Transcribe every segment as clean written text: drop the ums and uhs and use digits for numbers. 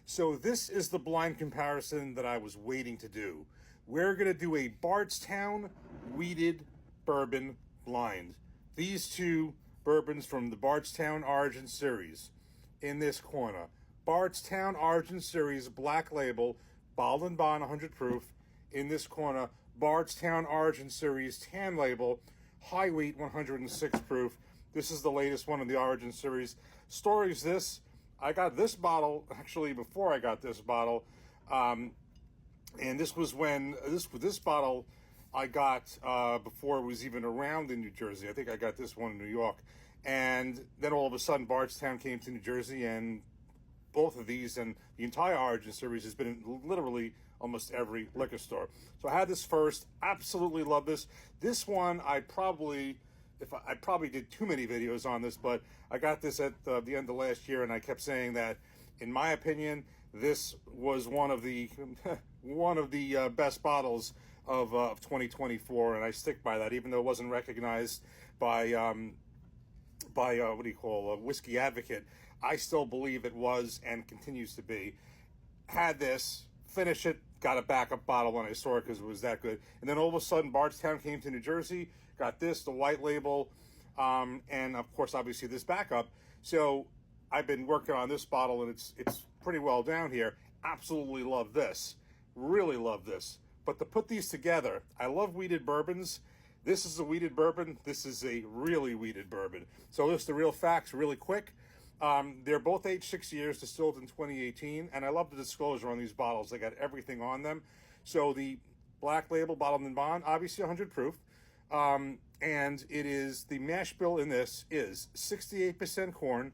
So this is the blind comparison that I was waiting to do. We're going to do a Bardstown Wheated Bourbon blind. These two bourbons from the Bardstown Origin Series in this corner. Bardstown Origin Series Black Label, bottled and bond 100 proof. In this corner, Bardstown Origin Series Tan Label, high wheat 106 proof. This is the latest one in the Origin Series. Story's this. I got this bottle, actually, before I got this bottle. And this was when, this bottle I got before it was even around in New Jersey. I think I got this one in New York. And then all of a sudden, Bardstown came to New Jersey, and both of these and the entire Origin Series has been in literally almost every liquor store. So I had this first. Absolutely love this. This one, I probably did too many videos on this, but I got this at the end of last year, and I kept saying that, in my opinion, this was one of the best bottles of 2024, and I stick by that, even though it wasn't recognized by Whiskey Advocate. I still believe it was and continues to be. Had this, finish it, got a backup bottle when I saw it because it was that good. And then all of a sudden, Bardstown came to New Jersey, got this, the white label, and of course, obviously, this backup. So I've been working on this bottle, and it's pretty well down here. Absolutely love this. Really love this. But to put these together, I love wheated bourbons. This is a wheated bourbon. This is a really wheated bourbon. So just the real facts really quick. They're both aged 6 years, distilled in 2018, and I love the disclosure on these bottles. They got everything on them. So the Black Label, bottled and bond, obviously 100 proof, and it is, the mash bill in this is 68% corn.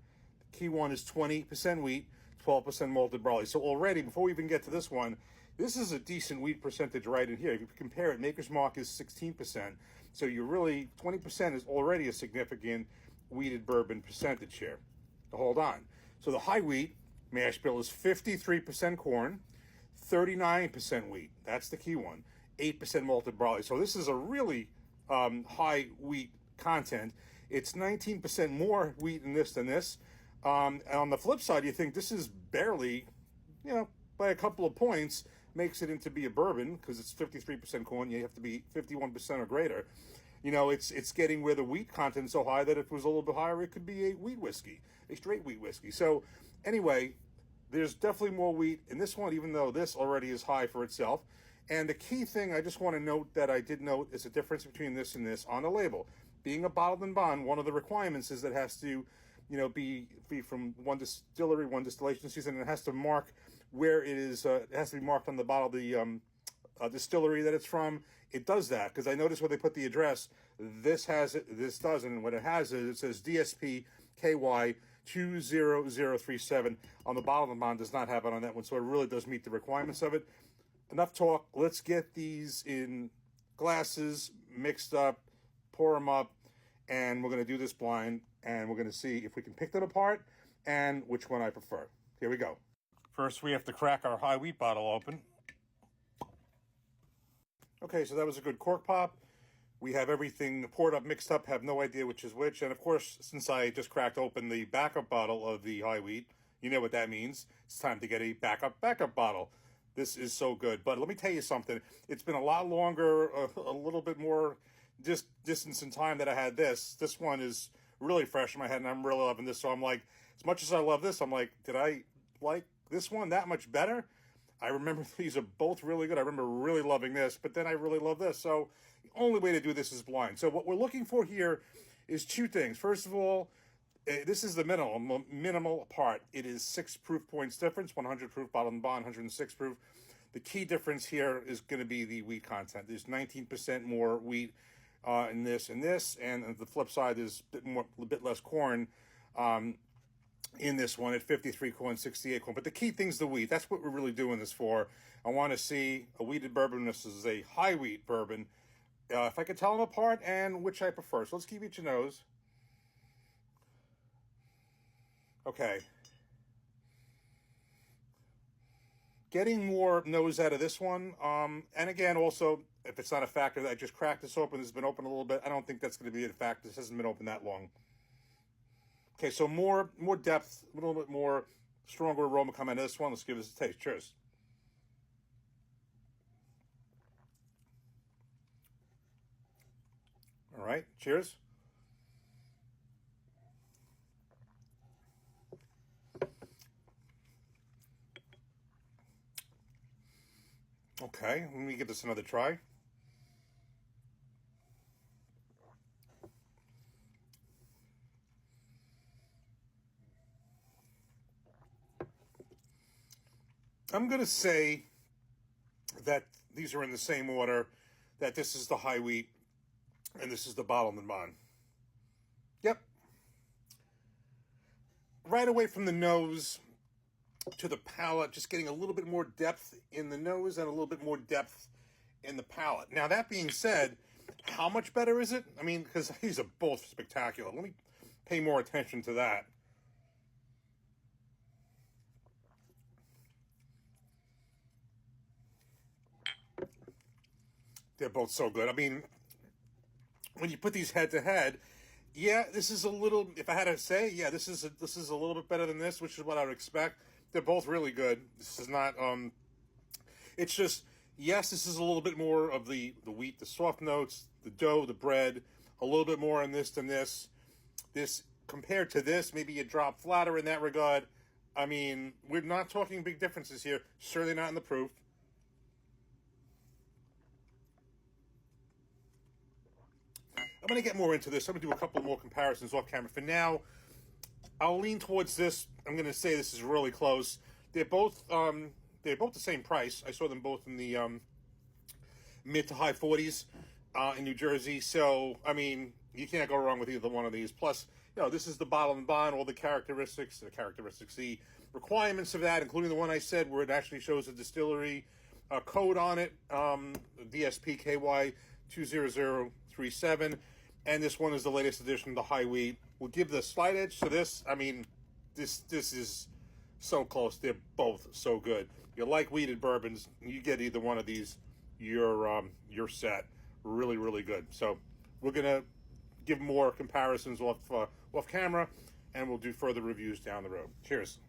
The key one is 20% wheat, 12% malted barley. So already, before we even get to this one, this is a decent wheat percentage right in here. If you compare it, Maker's Mark is 16%. So you're really, 20% is already a significant wheated bourbon percentage here. Hold on. So the high wheat mash bill is 53% corn, 39% wheat. That's the key one. 8% malted barley. So this is a really high wheat content. It's 19% more wheat in this than this. And on the flip side, you think this is barely, by a couple of points, makes it into be a bourbon because it's 53% corn. You have to be 51% or greater. It's getting where the wheat content is so high that if it was a little bit higher, it could be a wheat whiskey, a straight wheat whiskey. So anyway, there's definitely more wheat in this one, even though this already is high for itself. And the key thing I just want to note that I did note is the difference between this and this on the label. Being a bottled and bond, one of the requirements is that it has to, be from one distillery, one distillation season, and it has to mark where it is. It has to be marked on the bottle, the distillery that it's from. It does that because I noticed where they put the address. This has it. This doesn't. And what it has is it says DSP KY 20037 on the bottle. The bond does not have it on that one, so it really does meet the requirements of it. Enough talk. Let's get these in glasses, mixed up, pour them up, and we're going to do this blind, and we're going to see if we can pick them apart and which one I prefer. Here we go. First, we have to crack our high wheat bottle open. Okay, so that was a good cork pop. We have everything poured up, mixed up, have no idea which is which. And of course, since I just cracked open the backup bottle of the high wheat, you know what that means. It's time to get a backup bottle. This is so good. But let me tell you something. It's been a lot longer, a little bit more distance in time that I had this. This one is really fresh in my head, and I'm really loving this. So I'm like, as much as I love this, I'm like, did I like this one that much better? I remember these are both really good. I remember really loving this, but then I really love this. So the only way to do this is blind. So what we're looking for here is two things. First of all, this is the minimal part. It is 6 proof points difference, 100 proof bottled and bond, 106 proof. The key difference here is going to be the wheat content. There's 19% more wheat in this and this, and the flip side is a bit less corn in this one at 53 corn, 68 corn. But the key thing's the wheat. That's what we're really doing this for. I want to see a wheated bourbon. This is a high wheat bourbon. If I could tell them apart and which I prefer. So let's keep each a nose. Okay. Getting more nose out of this one. And again, also, if it's not a factor that I just cracked this open, this has been open a little bit, I don't think that's going to be a factor. This hasn't been open that long. Okay, so more depth, a little bit more stronger aroma coming out of this one. Let's give this a taste. Cheers. All right, cheers. Okay, let me give this another try. I'm going to say that these are in the same order, that this is the high wheat and this is the bottled and bond. Yep. Right away from the nose to the palate, just getting a little bit more depth in the nose and a little bit more depth in the palate. Now, that being said, how much better is it? I mean, because these are both spectacular. Let me pay more attention to that. They're both so good. I mean, when you put these head to head, yeah, this is a little. If I had to say, yeah, this is a little bit better than this, which is what I would expect. They're both really good. This is not. It's just, yes, this is a little bit more of the wheat, the soft notes, the dough, the bread, a little bit more in this than this. This compared to this, maybe a drop flatter in that regard. I mean, we're not talking big differences here. Certainly not in the proof. I'm going to get more into this. I'm going to do a couple more comparisons off camera. For now, I'll lean towards this. I'm going to say this is really close. They're both the same price. I saw them both in the mid to high 40s in New Jersey. So, I mean, you can't go wrong with either one of these. Plus, this is the bottle and bond, all the the requirements of that, including the one I said where it actually shows a distillery code on it, DSPKY 20037, and this one is the latest edition, the high wheat. We'll give the slight edge to this. I mean, this is so close. They're both so good. You like wheated bourbons, you get either one of these, you're set. Really, really good. So we're gonna give more comparisons off camera, and we'll do further reviews down the road. Cheers.